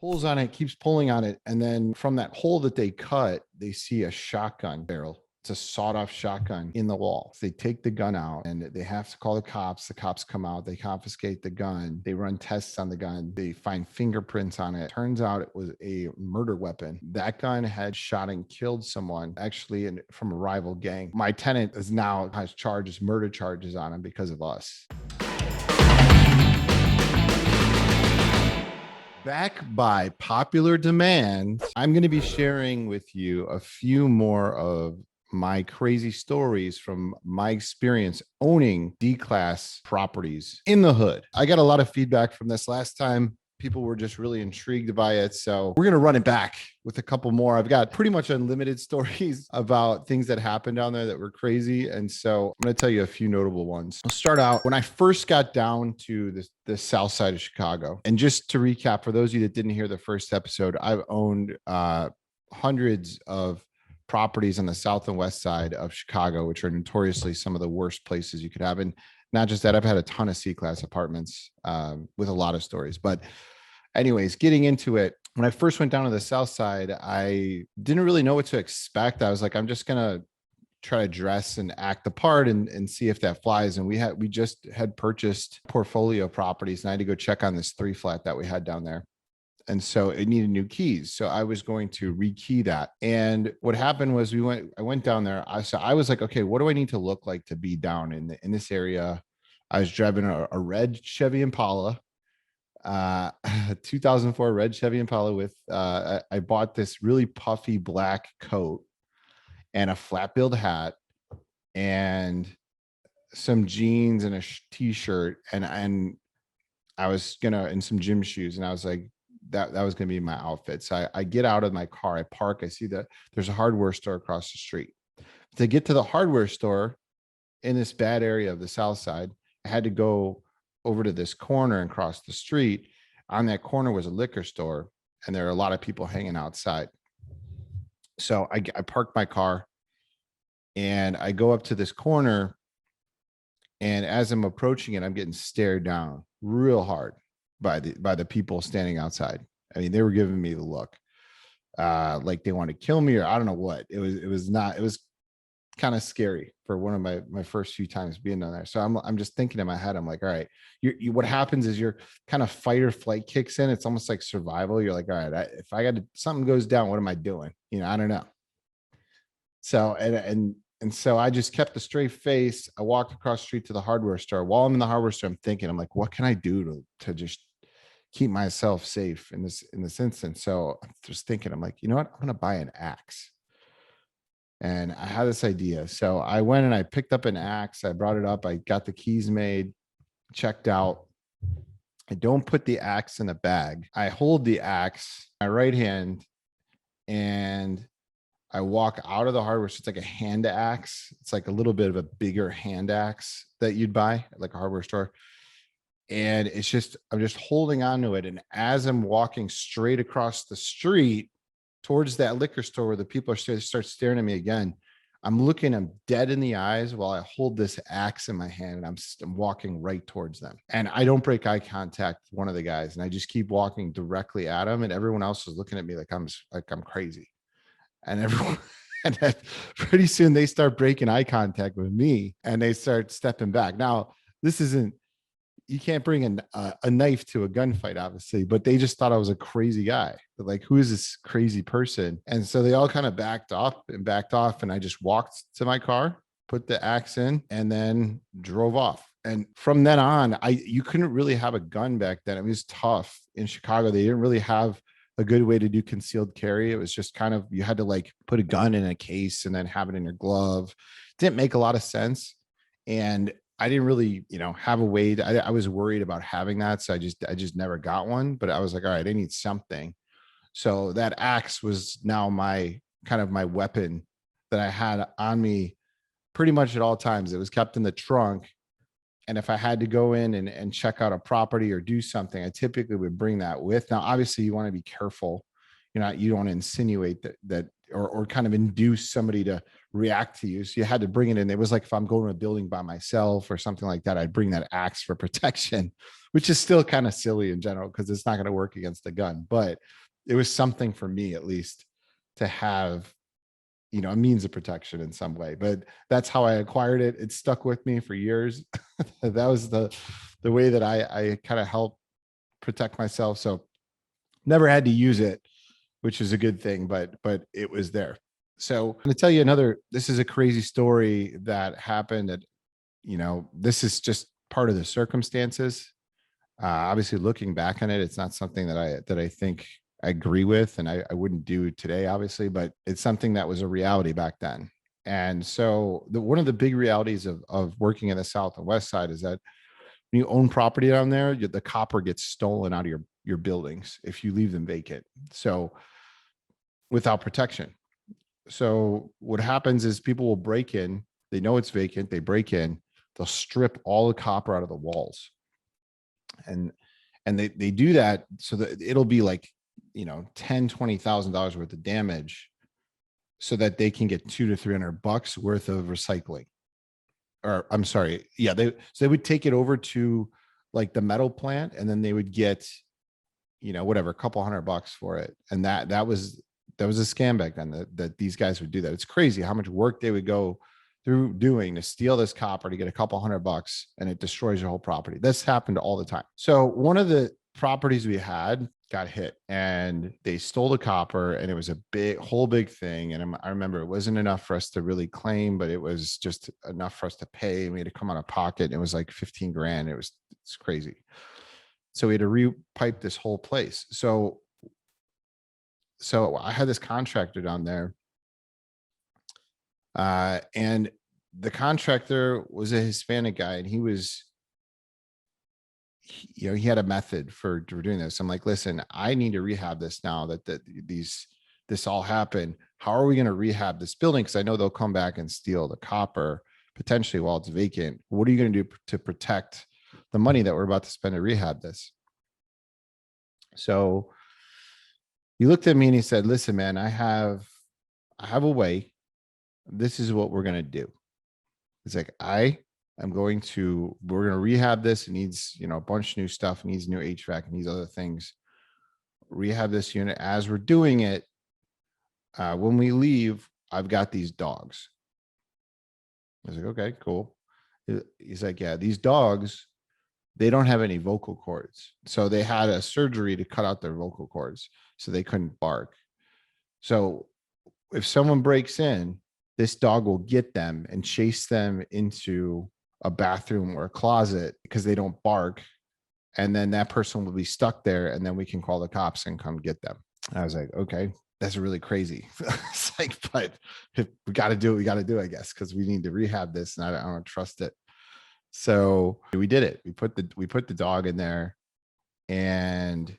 pulls on it, keeps pulling on it. And then from that hole that they cut, they see a shotgun barrel. It's a sawed-off shotgun in the wall. So they take the gun out and they have to call the cops. The cops come out. They confiscate the gun. They run tests on the gun. They find fingerprints on it. Turns out it was a murder weapon. That gun had shot and killed someone, actually from a rival gang. My tenant is now has murder charges on him because of us. Back by popular demand, I'm going to be sharing with you a few more of my crazy stories from my experience owning D-class properties in the hood. I got a lot of feedback from this last time. People were just really intrigued by it. So we're going to run it back with a couple more. I've got pretty much unlimited stories about things that happened down there that were crazy. And so I'm going to tell you a few notable ones. I'll start out when I first got down to the south side of Chicago. And just to recap, for those of you that didn't hear the first episode, I've owned hundreds of properties on the south and west side of Chicago, which are notoriously some of the worst places you could have. And not just that, I've had a ton of C-class apartments with a lot of stories. But anyways, getting into it, when I first went down to the south side, I didn't really know what to expect. I was like, I'm just going to try to dress and act the part and see if that flies. And we just had purchased portfolio properties, and I had to go check on this 3-flat that we had down there. And so it needed new keys. So I was going to rekey that. And what happened was I went down there. I was like, okay, what do I need to look like to be down in this area? I was driving a red Chevy Impala, 2004 red Chevy Impala with, I bought this really puffy black coat and a flat-billed hat and some jeans and a t-shirt. And I was and some gym shoes. And I was like, that was going to be my outfit. So I get out of my car, I park, I see that there's a hardware store across the street. To get to the hardware store in this bad area of the south side, I had to go over to this corner and cross the street. On that corner was a liquor store, and there are a lot of people hanging outside. So I parked my car and I go up to this corner, and as I'm approaching it, I'm getting stared down real hard by the people standing outside. I mean, they were giving me the look, like they want to kill me, or I don't know what. It was kind of scary for one of my first few times being down there. So I'm just thinking in my head, I'm like, all right, what happens is your kind of fight or flight kicks in. It's almost like survival. You're like, all right, if I got something goes down, what am I doing? I don't know. So, and so I just kept a straight face. I walked across the street to the hardware store. While I'm in the hardware store, I'm thinking, I'm like, what can I do to just keep myself safe in this instance? So I'm just thinking, I'm like, you know what? I'm going to buy an axe. And I had this idea. So I went and I picked up an axe. I brought it up. I got the keys made, checked out. I don't put the axe in a bag. I hold the axe in my right hand and I walk out of the hardware. So it's like a hand axe. It's like a little bit of a bigger hand axe that you'd buy at like a hardware store. And I'm just holding on to it. And as I'm walking straight across the street towards that liquor store where the people start staring at me again, I'm looking them dead in the eyes while I hold this axe in my hand, and I'm walking right towards them. And I don't break eye contact with one of the guys, and I just keep walking directly at him. And everyone else is looking at me like I'm crazy. And everyone, and then pretty soon they start breaking eye contact with me and they start stepping back. Now, you can't bring a knife to a gunfight, obviously, but they just thought I was a crazy guy. They're like, who is this crazy person? And so they all kind of backed off. And I just walked to my car, put the axe in, and then drove off. And from then on, you couldn't really have a gun back then. It was tough in Chicago. They didn't really have a good way to do concealed carry. It was just kind of, you had to like put a gun in a case and then have it in your glove. Didn't make a lot of sense. And I didn't really, have a way I was worried about having that. So I just never got one, but I was like, all right, I need something. So that axe was now my weapon that I had on me pretty much at all times. It was kept in the trunk. And if I had to go in and check out a property or do something, I typically would bring that with. Now, obviously you want to be careful. You don't want to insinuate that or kind of induce somebody to react to you. So you had to bring it in. It was like if I'm going to a building by myself or something like that, I'd bring that axe for protection, which is still kind of silly in general because it's not going to work against a gun. But it was something for me, at least, to have, a means of protection in some way. But that's how I acquired it. It stuck with me for years. That was the way that I kind of helped protect myself. So never had to use it, which is a good thing, but it was there. So I'm going to tell you this is a crazy story that happened that, this is just part of the circumstances. Obviously looking back on it, it's not something that I think I agree with, and I wouldn't do today, obviously, but it's something that was a reality back then. And so one of the big realities of working in the South and West Side is that when you own property down there, the copper gets stolen out of your buildings if you leave them vacant. So without protection. So what happens is people will break in, they know it's vacant, they break in, they'll strip all the copper out of the walls. And they do that so that it'll be like, $10,000-$20,000 worth of damage so that they can get $200 to $300 worth of recycling. Or I'm sorry. Yeah. So they would take it over to like the metal plant, and then they would get, whatever, a couple $100 for it. And that was a scam back then that these guys would do that. It's crazy how much work they would go through doing to steal this copper to get a couple $100, and it destroys your whole property. This happened all the time. So one of the properties we had got hit, and they stole the copper, and it was a big thing. And I remember it wasn't enough for us to really claim, but it was just enough for us to pay. We had to come out of pocket. And it was like 15 grand. It's crazy. So we had to repipe this whole place. So I had this contractor down there, and the contractor was a Hispanic guy, and he had a method for doing this. I'm like, listen, I need to rehab this now that this all happened. How are we going to rehab this building? Because I know they'll come back and steal the copper potentially while it's vacant. What are you going to do to protect the money that we're about to spend to rehab this? So he looked at me and he said, listen, man, I have a way. This is what we're going to do. It's like, we're going to rehab this. It needs, a bunch of new stuff. It needs new HVAC and these other things. Rehab this unit. As we're doing it, when we leave, I've got these dogs. I was like, okay, cool. He's like, yeah, these dogs, they don't have any vocal cords. So they had a surgery to cut out their vocal cords so they couldn't bark. So if someone breaks in, this dog will get them and chase them into a bathroom or a closet because they don't bark. And then that person will be stuck there, and then we can call the cops and come get them. I was like, okay, that's really crazy. It's like, but if we got to do what we got to do, I guess, because we need to rehab this, and I don't trust it. So we did it. We put the dog in there, and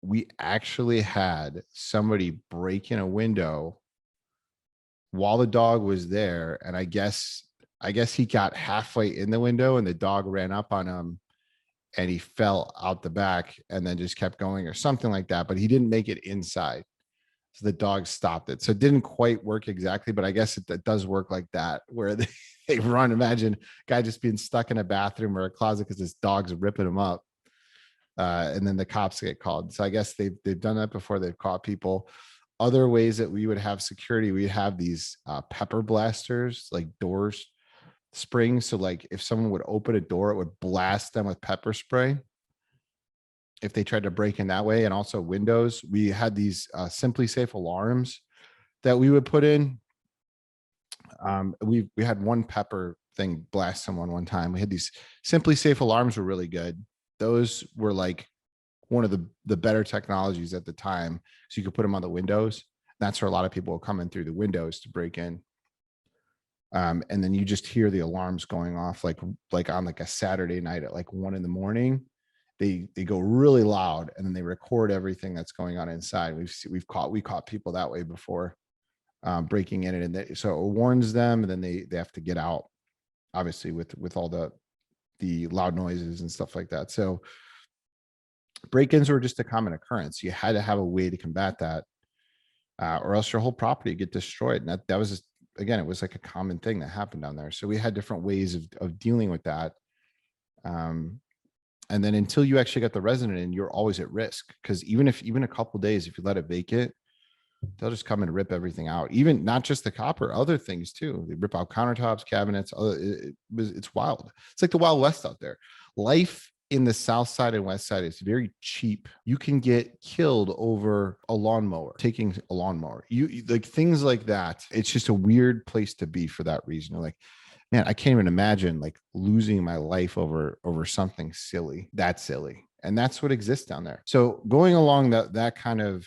we actually had somebody break in a window while the dog was there. And I guess he got halfway in the window, and the dog ran up on him, and he fell out the back and then just kept going or something like that. But he didn't make it inside. So the dog stopped it. So it didn't quite work exactly, but I guess it does work like that, where they run. Imagine a guy just being stuck in a bathroom or a closet because this dog's ripping him up. And then the cops get called. So I guess they've done that before. They've caught people. Other ways that we would have security, we have these pepper blasters, like doors, springs. So like if someone would open a door, it would blast them with pepper spray if they tried to break in that way. And also windows. We had these Simply Safe alarms that we would put in. We had one pepper thing blast someone one time. We had these Simply Safe alarms were really good. Those were like one of the better technologies at the time. So you could put them on the windows. That's where a lot of people will come in through the windows to break in. And then you just hear the alarms going off like on like a Saturday night at like 1 a.m. They go really loud, and then they record everything that's going on inside. We caught people that way before, breaking in it, and so it warns them, and then they have to get out, obviously with all the loud noises and stuff like that. So break-ins were just a common occurrence. You had to have a way to combat that. or else your whole property would get destroyed. And that was just, again, it was like a common thing that happened down there. So we had different ways of dealing with that. And then until you actually got the resident in, you're always at risk, because even a couple days, if you let it vacant, they'll just come and rip everything out. Even not just the copper, other things too. They rip out countertops, cabinets. It's wild. It's like the Wild West out there. Life in the South Side and West Side is very cheap. You can get killed over a lawnmower, taking a lawnmower. You like things like that. It's just a weird place to be for that reason. You're like, man, I can't even imagine like losing my life over something silly, that silly. And that's what exists down there. So going along that kind of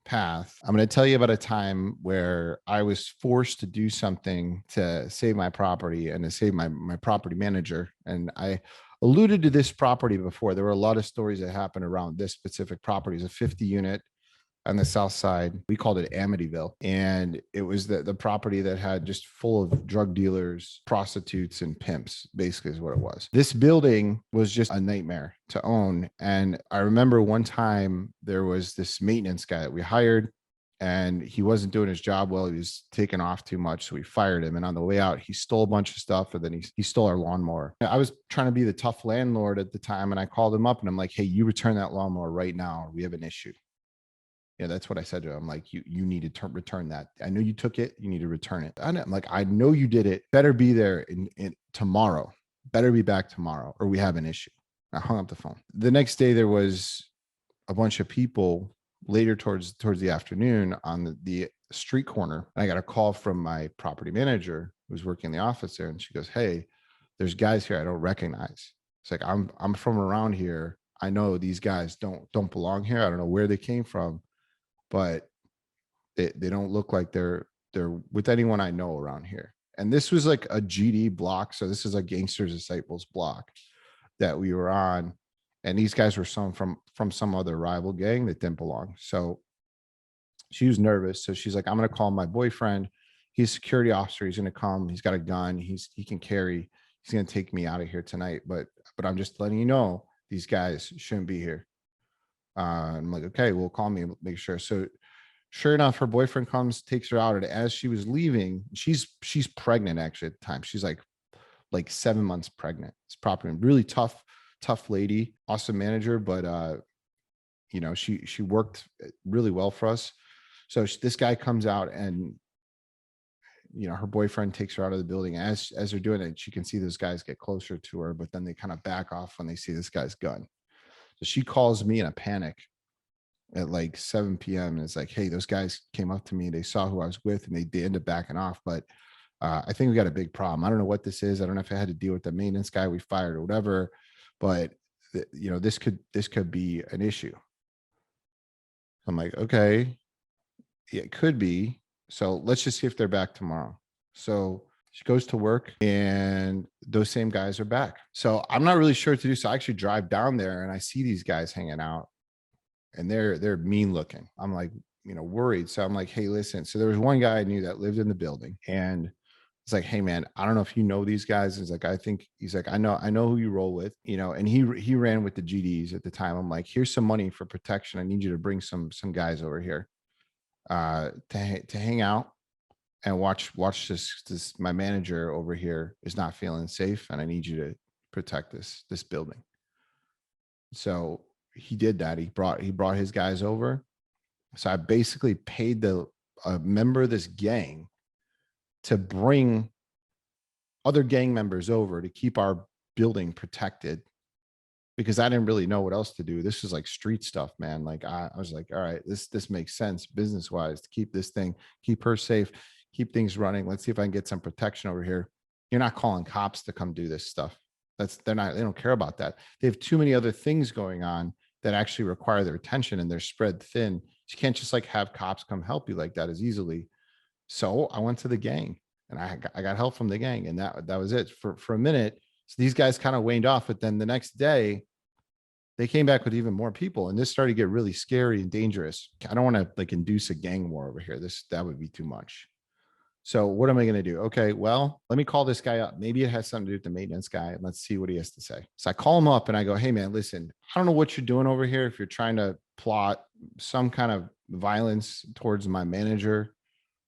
path, I'm going to tell you about a time where I was forced to do something to save my property and to save my property manager. And I alluded to this property before. There were a lot of stories that happened around this specific property. It's a 50 unit on the south side. We called it Amityville. And it was the property that had just full of drug dealers, prostitutes, and pimps, basically is what it was. This building was just a nightmare to own. And I remember one time there was this maintenance guy that we hired, and he wasn't doing his job well. He was taking off too much. So we fired him. And on the way out, he stole a bunch of stuff, and then he stole our lawnmower. I was trying to be the tough landlord at the time. And I called him up and I'm like, hey, you return that lawnmower right now, or we have an issue. Yeah, that's what I said to him. I'm like, you need to return that. I know you took it. You need to return it. And I'm like, I know you did it. Better be there in tomorrow. Better be back tomorrow, or we have an issue. I hung up the phone. The next day, there was a bunch of people later towards the afternoon on the street corner. And I got a call from my property manager who's working in the office there. And she goes, hey, there's guys here I don't recognize. It's like, I'm from around here. I know these guys don't belong here. I don't know where they came from, but they don't look like they're with anyone I know around here. And this was like a GD block. So this is a Gangsters Disciples block that we were on. And these guys were from some other rival gang that didn't belong. So she was nervous. So she's like, I'm going to call my boyfriend. He's a security officer. He's going to come. He's got a gun. He can carry. He's going to take me out of here tonight. But I'm just letting you know, these guys shouldn't be here. I'm like, okay, well, call me and make sure. So sure enough, her boyfriend comes, takes her out. And as she was leaving, she's pregnant actually at the time. She's like 7 months pregnant. It's proper, really tough lady, awesome manager. But, she worked really well for us. So this guy comes out and, her boyfriend takes her out of the building. As they're doing it, she can see those guys get closer to her, but then they kind of back off when they see this guy's gun. So she calls me in a panic at like 7 p.m. and it's like, hey, those guys came up to me. They saw who I was with and they ended up backing off. But I think we got a big problem. I don't know what this is. I don't know if I had to deal with the maintenance guy we fired or whatever, but this could be an issue. I'm like, okay, yeah, it could be. So let's just see if they're back tomorrow. So she goes to work and those same guys are back. So I'm not really sure what to do. So I actually drive down there and I see these guys hanging out and they're mean looking. I'm like, worried. So I'm like, hey, listen. So there was one guy I knew that lived in the building, and it's like, hey man, I don't know if you know these guys. He's like, I know who you roll with, and he ran with the GDs at the time. I'm like, here's some money for protection. I need you to bring some guys over here to hang out and watch this. My manager over here is not feeling safe, and I need you to protect this building. So he did that. He brought his guys over. So I basically paid a member of this gang to bring other gang members over to keep our building protected, because I didn't really know what else to do. This was like street stuff, man. Like I was like, all right, this makes sense business wise to keep her safe, keep things running. Let's see if I can get some protection over here. You're not calling cops to come do this stuff. They don't care about that. They have too many other things going on that actually require their attention, and they're spread thin. You can't just like have cops come help you like that as easily. So I went to the gang and I got help from the gang, and that was it for a minute. So these guys kind of waned off, but then the next day they came back with even more people, and this started to get really scary and dangerous. I don't want to like induce a gang war over here. That would be too much. So what am I going to do? Okay, well, let me call this guy up. Maybe it has something to do with the maintenance guy, and let's see what he has to say. So I call him up and I go, hey man, listen, I don't know what you're doing over here. If you're trying to plot some kind of violence towards my manager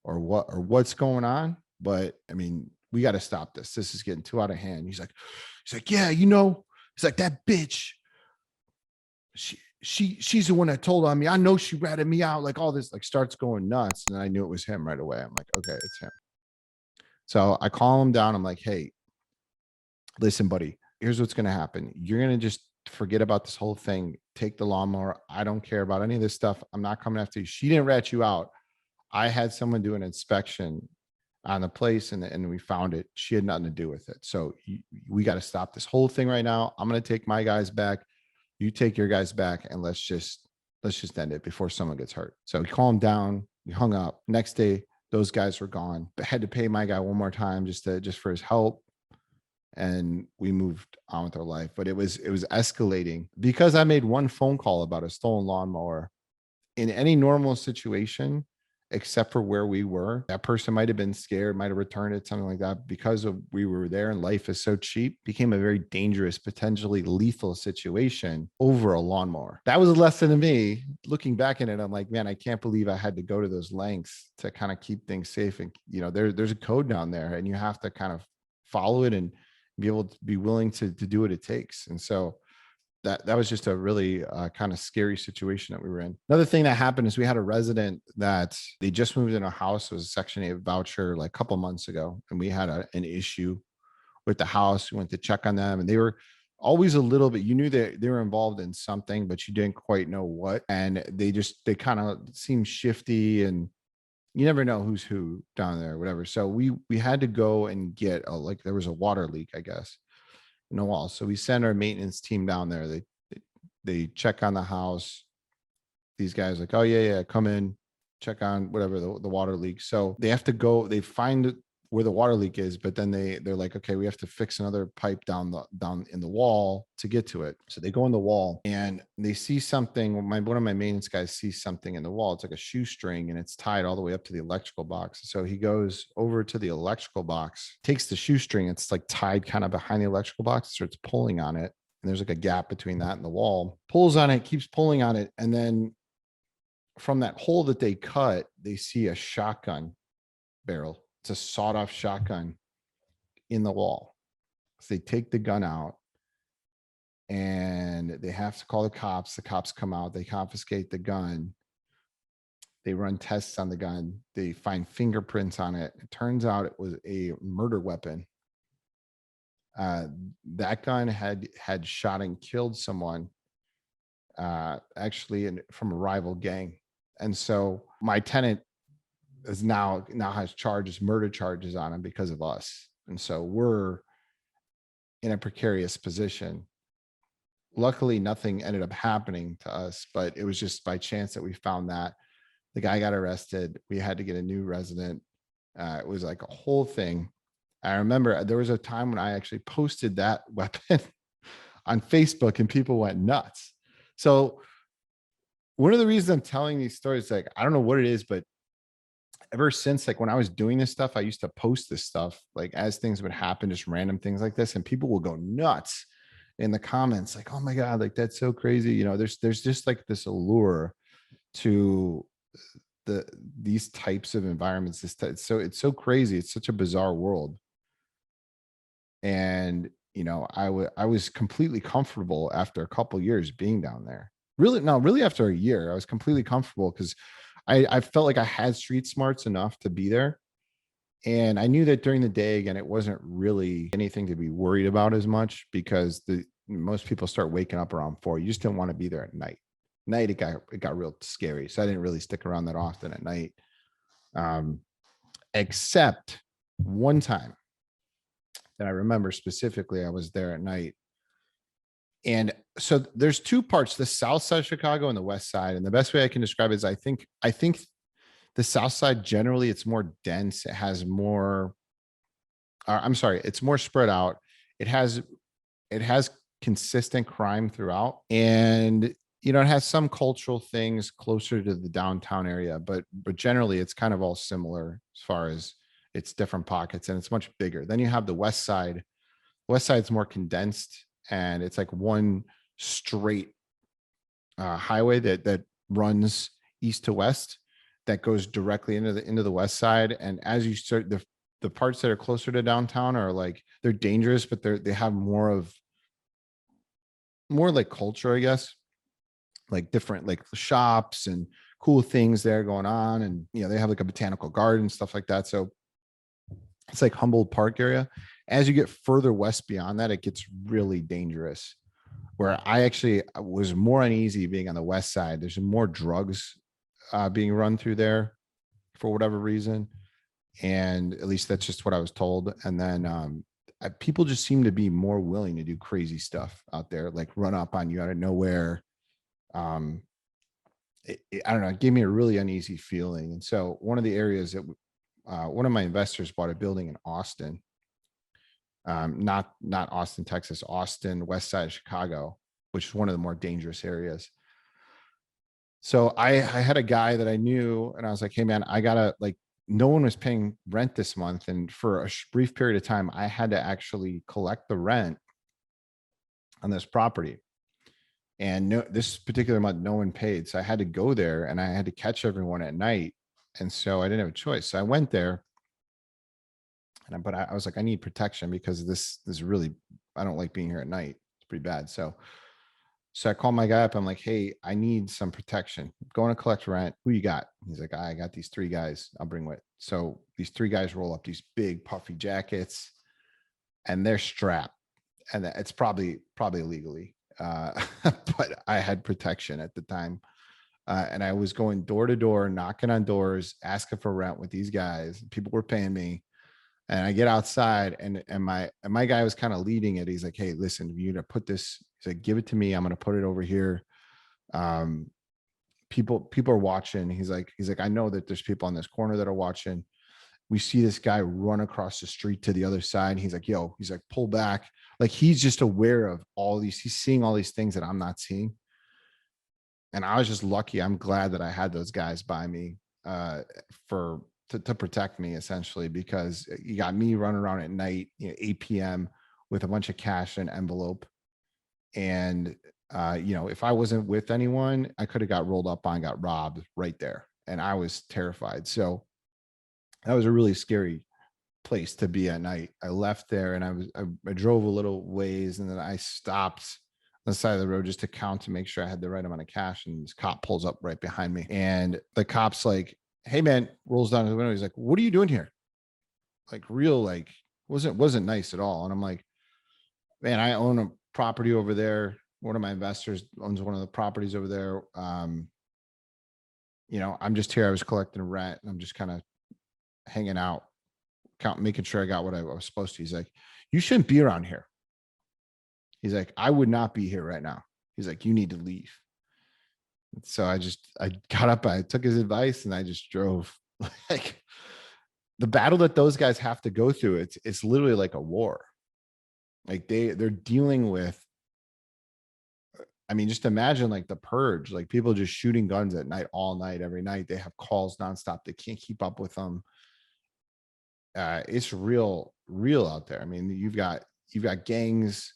or what's going on. But I mean, we got to stop this. This is getting too out of hand. He's like, yeah, you know, he's like, that bitch, she's the one that told on me. I know she ratted me out, like all this, like starts going nuts. And I knew it was him right away. I'm like, okay, it's him. So I call him down. I'm like, hey, listen, buddy, here's what's going to happen. You're going to just forget about this whole thing. Take the lawnmower. I don't care about any of this stuff. I'm not coming after you. She didn't rat you out. I had someone do an inspection on the place and we found it. She had nothing to do with it. So we got to stop this whole thing right now. I'm going to take my guys back. You take your guys back and let's just end it before someone gets hurt. So we calmed down. We hung up. Next day, those guys were gone. I had to pay my guy one more time just for his help. And we moved on with our life. But it was escalating because I made one phone call about a stolen lawnmower. In any normal situation, except for where we were, that person might have been scared, might have returned it, something like that. Because of we were there and life is so cheap, became a very dangerous, potentially lethal situation over a lawnmower. That was a lesson to me. Looking back in it, I'm like, man, I can't believe I had to go to those lengths to kind of keep things safe. And you know, there's a code down there, and you have to kind of follow it and be able to be willing to do what it takes. And so that was just a really kind of scary situation that we were in. Another thing that happened is we had a resident that they just moved in a house. It was a Section 8 voucher like a couple months ago. And we had an issue with the house. We went to check on them and they were always a little bit, you knew that they were involved in something, but you didn't quite know what. And they kind of seemed shifty and you never know who's who down there, whatever. So we had to go and get there was a water leak, I guess, in the wall. So we send our maintenance team down there. They check on the house. These guys like, oh yeah, come in, check on whatever the water leak. So they have to go, they find where the water leak is, but then they're like, okay, we have to fix another pipe down in the wall to get to it. So they go in the wall and they see something. One of my maintenance guys sees something in the wall. It's like a shoestring and it's tied all the way up to the electrical box. So he goes over to the electrical box, takes the shoestring. It's like tied kind of behind the electrical box, starts pulling on it. And there's like a gap between that and the wall, pulls on it, keeps pulling on it. And then from that hole that they cut, they see a shotgun barrel. It's a sawed-off shotgun in the wall. So they take the gun out and they have to call the cops. The cops come out, they confiscate the gun. They run tests on the gun. They find fingerprints on it. It turns out it was a murder weapon. That gun had shot and killed someone, actually from a rival gang. And so my tenant is now has murder charges on him because of us. And so we're in a precarious position. Luckily, nothing ended up happening to us, but it was just by chance that we found that. The guy got arrested. We had to get a new resident. It was like a whole thing. I remember there was a time when I actually posted that weapon on Facebook and people went nuts. So one of the reasons I'm telling these stories, like, I don't know what it is, but ever since, like when I was doing this stuff, I used to post this stuff, like as things would happen, just random things like this. And people will go nuts in the comments, like, oh my God, like that's so crazy. You know, there's just like this allure to these types of environments. It's so crazy. It's such a bizarre world. And, you know, I was completely comfortable after a couple years being down there. Really after a year, I was completely comfortable because I felt like I had street smarts enough to be there. And I knew that during the day, again, it wasn't really anything to be worried about as much because most people start waking up around 4. You just didn't want to be there at night. It got real scary. So I didn't really stick around that often at night. Except one time that I remember specifically, I was there at night. And so there's two parts, the south side of Chicago and the west side. And the best way I can describe it is I think the south side, generally, it's more dense. It has more, it's more spread out. It has consistent crime throughout. And, you know, it has some cultural things closer to the downtown area, but generally it's kind of all similar as far as its different pockets, and it's much bigger. Then you have the west side. West side's more condensed, and it's like one straight highway that runs east to west that goes directly into the west side. And as you start, the parts that are closer to downtown are like, they're dangerous, but they have more like culture, I guess, like different like shops and cool things there going on. And they have like a botanical garden, stuff like that. So it's like Humboldt Park area. As you get further west beyond that, it gets really dangerous. Where I actually was more uneasy being on the west side. There's more drugs being run through there for whatever reason. And at least that's just what I was told. And then people just seem to be more willing to do crazy stuff out there, like run up on you out of nowhere. I don't know, it gave me a really uneasy feeling. And so one of the areas that one of my investors bought a building in Austin, not Austin, Texas, Austin, west side of Chicago, which is one of the more dangerous areas. So I had a guy that I knew, and I was like, hey man, I gotta, like, no one was paying rent this month. And for a brief period of time, I had to actually collect the rent on this property. And this particular month, no one paid. So I had to go there and I had to catch everyone at night. And so I didn't have a choice. So I went there, but I was like, I need protection because this is really, I don't like being here at night. It's pretty bad. So I called my guy up. I'm like, hey, I need some protection. I'm going to collect rent. Who you got? He's like, I got these 3 guys I'll bring with. So these 3 guys roll up these big puffy jackets and they're strapped. And it's probably illegally. But I had protection at the time. And I was going door to door, knocking on doors, asking for rent with these guys. People were paying me. And I get outside and my guy was kind of leading it. He's like, hey, listen, you need to put this, he's like, give it to me. I'm going to put it over here. People are watching. He's like, I know that there's people on this corner that are watching. We see this guy run across the street to the other side. He's like, yo, he's like, pull back. Like, he's just aware of all these, he's seeing all these things that I'm not seeing. And I was just lucky. I'm glad that I had those guys by me to protect me, essentially, because you got me running around at night, 8 p.m. with a bunch of cash in an envelope. And, if I wasn't with anyone, I could have got rolled up on, got robbed right there. And I was terrified. So that was a really scary place to be at night. I left there and I drove a little ways and then I stopped on the side of the road just to count to make sure I had the right amount of cash. And this cop pulls up right behind me and the cop's like, hey man, rolls down his window. He's like, what are you doing here? Like real, like wasn't nice at all. And I'm like, man, I own a property over there. One of my investors owns one of the properties over there. I'm just here. I was collecting rent and I'm just kind of hanging out, making sure I got what I was supposed to. He's like, you shouldn't be around here. He's like, I would not be here right now. He's like, you need to leave. So I got up, I took his advice and I just drove. Like the battle that those guys have to go through, it's literally like a war. Like they're dealing with, I mean, just imagine like the purge, like people just shooting guns at night, all night, every night. They have calls nonstop. They can't keep up with them. It's real out there. I mean, you've got gangs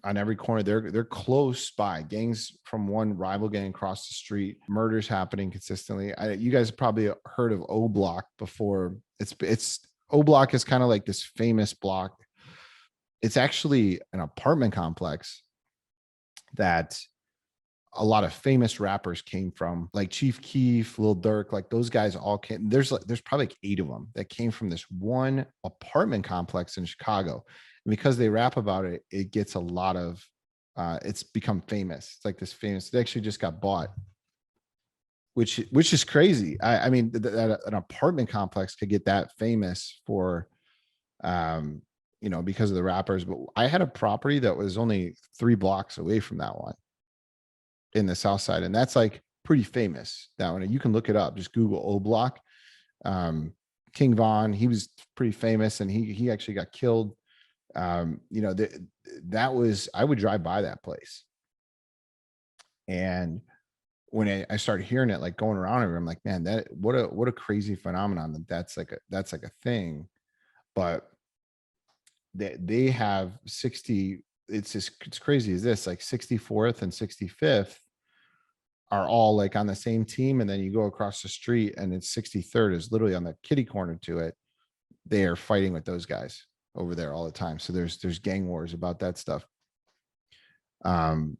on every corner. They're close by. Gangs from one rival gang across the street. Murders happening consistently. You guys probably heard of O Block before. It's O Block is kind of like this famous block. It's actually an apartment complex that a lot of famous rappers came from, like Chief Keef, Lil Durk, like those guys all came. There's probably like 8 of them that came from this one apartment complex in Chicago. And because they rap about it, it gets a lot of, it's become famous. It's like this famous, they actually just got bought, which is crazy. I mean, that an apartment complex could get that famous for, because of the rappers. But I had a property that was only 3 blocks away from that one in the South Side. And that's like pretty famous. That one, you can look it up, just Google O Block. King Von, he was pretty famous and he actually got killed. That was, I would drive by that place. And when I started hearing it, like going around everywhere, I'm like, man, what a crazy phenomenon that's like a thing. But they have 60, it's crazy as this, like 64th and 65th are all like on the same team, and then you go across the street and it's 63rd is literally on the kitty corner to it. They are fighting with those guys over there all the time. So there's gang wars about that stuff. And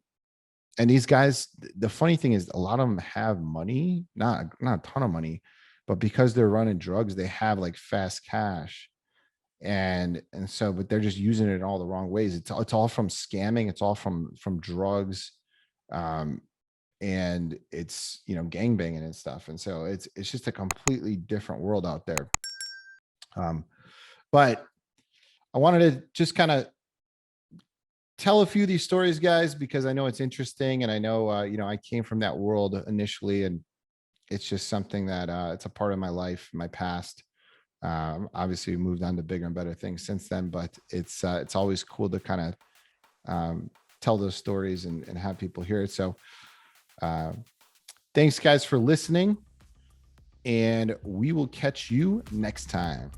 these guys, the funny thing is, a lot of them have money, not a ton of money, but because they're running drugs, they have like fast cash. And so, but they're just using it in all the wrong ways. It's all from scamming. It's all from drugs. And it's, gang banging and stuff. And so it's just a completely different world out there. But I wanted to just kind of tell a few of these stories, guys, because I know it's interesting. And I know, I came from that world initially, and it's just something that it's a part of my life, my past. Obviously we moved on to bigger and better things since then, but it's always cool to kind of tell those stories and have people hear it. So thanks guys for listening, and we will catch you next time.